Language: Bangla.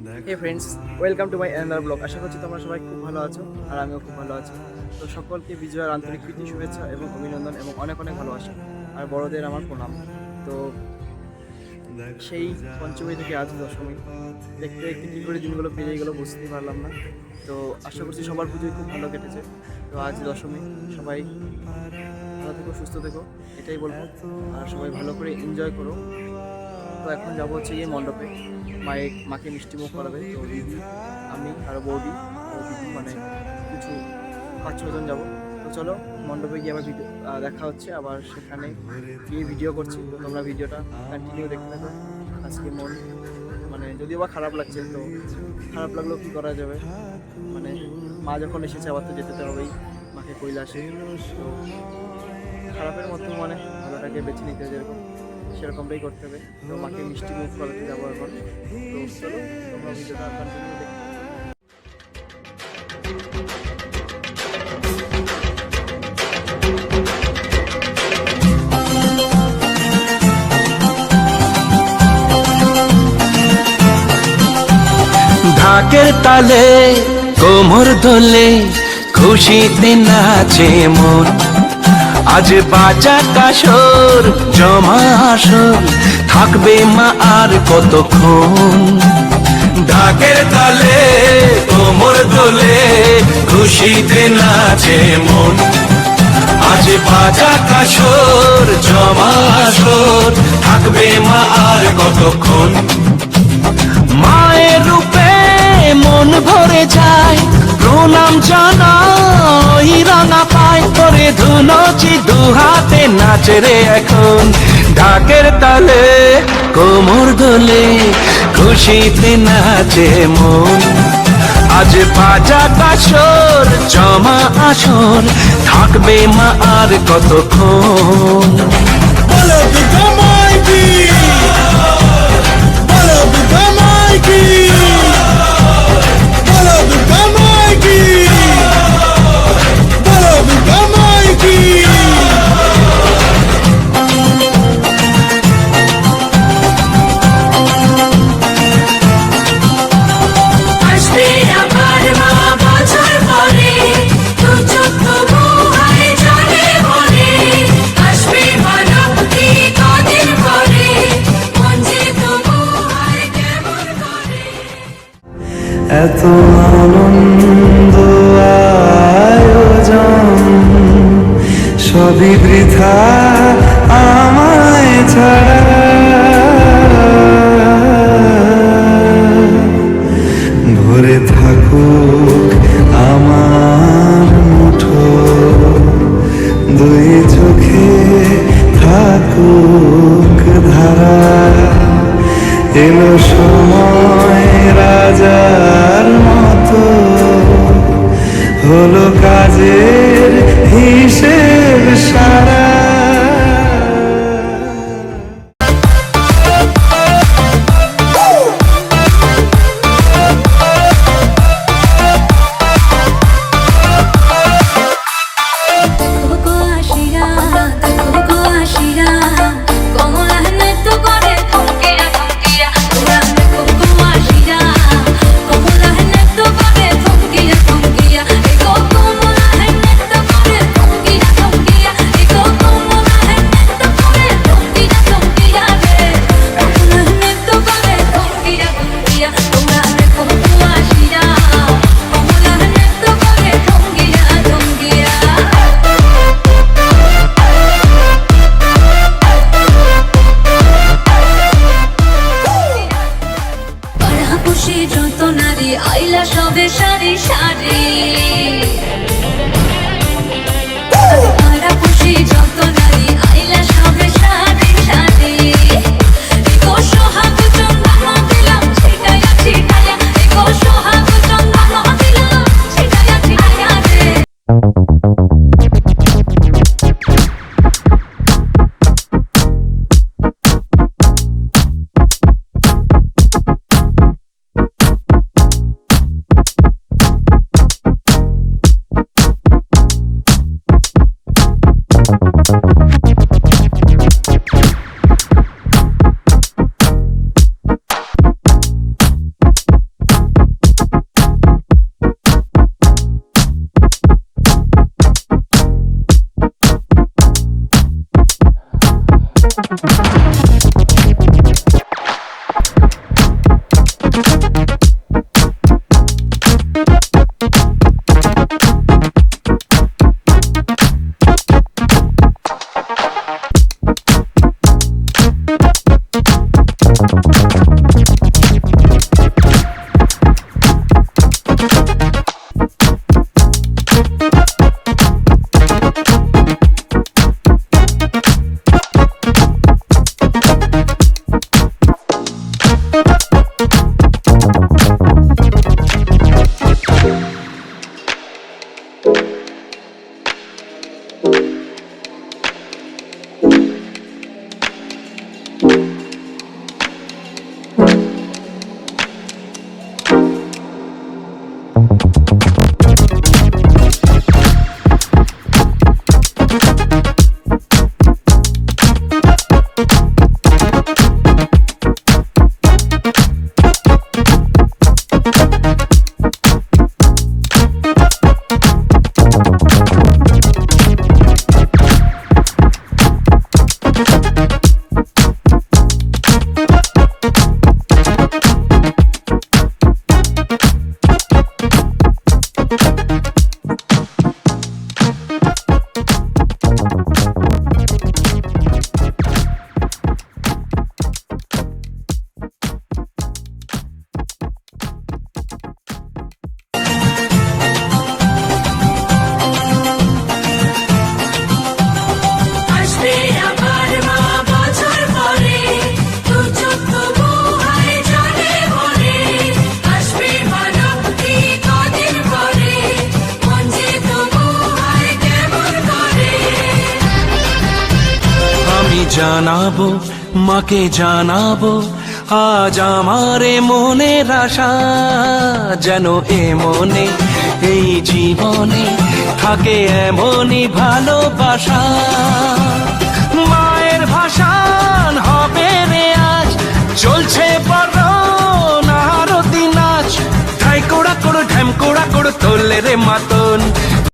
Hey friends, welcome to my another blog. আশা করছি তোমরা সবাই খুব ভালো আছো আর আমিও খুব ভালো আছি। তো সকলকে বিজয়ের আন্তরিক প্রীতি শুভেচ্ছা এবং অভিনন্দন এবং অনেক অনেক ভালোবাসা আর বড়দের আমার প্রণাম। তো সেই পঞ্চমী থেকে আজ দশমী, দেখতে দেখতে কী করে দিনগুলো পেরিয়ে গেলো বুঝতেই পারলাম না। তো আশা করছি সবার পুজোই খুব ভালো কেটেছে। তো আজ দশমী, সবাই ভালো থেকো, সুস্থ থেকো, এটাই বলবো। আর সবাই ভালো করে এনজয় করো। তো এখন যাবো হচ্ছে গিয়ে মণ্ডপে, মাকে মিষ্টি মুখ করাবে। তো দিদি, আমি আর বৌদি, ও দিদি মানে কিছু 5-6 জন যাবো। তো চলো মণ্ডপে গিয়ে আবার ভিডিও দেখা হচ্ছে, আবার সেখানে গিয়ে ভিডিও করছি। তো তোমরা ভিডিওটা কন্টিনিউ দেখতে থাকো। আজকে মন মানে যদিও বা খারাপ লাগছে, তো খারাপ লাগলেও কী করা যাবে, মানে মা যখন এসেছে আবার তো যেতে তো হবেই মাকে কৈলাসে। তো খারাপের মতো মানে ভালোটাকে বেছে নিতে যেরকম সেরকমটাই করতে হবে। তো মাকে মিষ্টি মুখ করাতে যাবো এখন। তো চলো তোমরা ভিডিওটা কন্টিনিউ দেখো। ঢাকের তালে কোমর দোলে খুশিতে নাচে মন, আজ বাজা কাসর জমা আসর থাকবে মা আর কতক্ষণ। ঢাকের তালে কোমর দোলে খুশিতে নাচে মন, আজ বাজা কাসর জমা আসর থাকবে মা আর কতক্ষণ। মায়ের রূপে মন ভরে যায়, প্রণাম জানাই রাঙা পায় করে ধুনচি দুহাতে নাচে রে এখন। ঢাকের তালে কোমর দোলে খুশিতে নাচে মন, আজ বাজা কাসর জমা আসর থাকবে মা আর কতক্ষণ। বলো দুর্গা মাই কি, বলো দুর্গা মাই কি, বলো দুর্গা মাই কি, বলো দুর্গা মাই কি। আসবে আবার মা বছর পরে, দু চোখ বুহায় জলে ভরে। আসবে মা লক্ষ্মী কদিন পরে, মন যে তবু হয় কেমন করে। এত আনন্দ আয়োজন সবই বৃথা আমায় ছাড়া। ভরে থাকুক আমার মুঠো, দুই চোখে থাকুক ধারা। এলো সময় রাজার মতো, হলো কাজের হিসেব সারা। দেখো আশিরা, দেখো আশিরা, কমলা নৃত্য করে থমকিয়া থমকিয়া। তোরা দেখো আশিরা, কমলা নৃত্য করে থমকিয়া থমকিয়া। দেখো কমলা নৃত্য করে থমকিয়া থমকিয়া। দেখো কমলা নৃত্য করে থমকিয়া থমকিয়া রে। কমলা নৃত্য করে থমকিয়া থমকিয়া। তোরা দেখো আশিরা, কমলা নৃত্য করে থমকিয়া থমকিয়া। খুশি যত নারী আইলা সবে সারি সারি। খুশি যত নারী আইলা সবে সারি সারি। এগো সোহাগ চন্দন দিলাম ছিটাইয়া ছিটাইয়া। এগো সোহাগ চন্দন দিলাম ছিটাইয়া ছিটাইয়া রে। জানাবো মাকে জানাবো আজ আমারে মনের আশা যেন এ মনে এই জীবনে থাকে এমনই ভালোবাসা মায়ের ভাষান হবে রে আজ চলছে বড় নারতি নাচ ঢাই কোড়া কোড়ো ঢ্যাম কোড়া কোড়ো তোলে রে মাতো